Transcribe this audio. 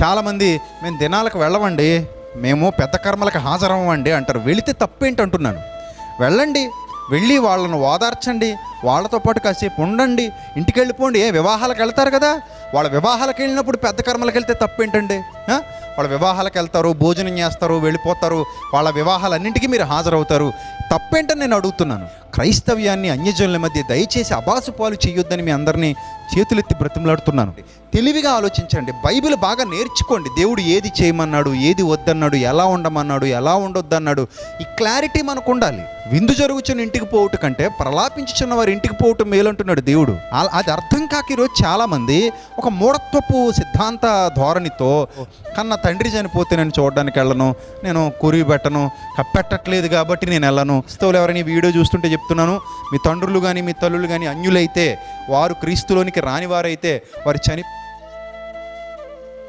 చాలామంది మేము దినాలకు వెళ్ళమండి, మేము పెద్ద కర్మలకు హాజరవ్వండి అంటారు. వెళితే తప్పేంటి అంటున్నాను. వెళ్ళండి, వెళ్ళి వాళ్ళను ఓదార్చండి, వాళ్ళతో పాటు కాసేపు ఉండండి, ఇంటికి వెళ్ళిపోండి. వివాహాలకు వెళ్తారు కదా, వాళ్ళ వివాహాలకు వెళ్ళినప్పుడు పెద్ద కర్మలకు వెళ్తే తప్పేంటండి? వాళ్ళ వివాహాలకు వెళ్తారు, భోజనం చేస్తారు, వెళ్ళిపోతారు, వాళ్ళ వివాహాలన్నింటికీ మీరు హాజరవుతారు. తప్పేంటని నేను అడుగుతున్నాను. క్రైస్తవ్యాన్ని అన్యజనుల మధ్య దయచేసి అబాసు పాలు చేయొద్దని మీ అందరినీ చేతులెత్తి బ్రతిమలాడుతున్నాను. తెలివిగా ఆలోచించండి, బైబిల్ బాగా నేర్చుకోండి. దేవుడు ఏది చేయమన్నాడు, ఏది వద్దన్నాడు, ఎలా ఉండమన్నాడు, ఎలా ఉండొద్దన్నాడు, ఈ క్లారిటీ మనకు ఉండాలి. విందు జరుగుచున్న ఇంటికి పోవటం కంటే ప్రలాపించుచున్న వారి ఇంటికి పోవటం మేలంటున్నాడు దేవుడు. అది అర్థం కాక ఈరోజు చాలామంది ఒక మూఢత్వపు సిద్ధాంత ధోరణితో, కన్నా తండ్రి చనిపోతే నేను చూడడానికి వెళ్ళను, నేను కురివి పెట్టను, కప్పెట్టట్లేదు కాబట్టి నేను వెళ్ళను. క్రైస్తవులు ఎవరైనా ఈ వీడియో చూస్తుంటే చెప్తున్నాను, మీ తండ్రులు కానీ మీ తల్లులు కానీ అన్యులైతే, వారు క్రీస్తులోనికి రానివారైతే వారు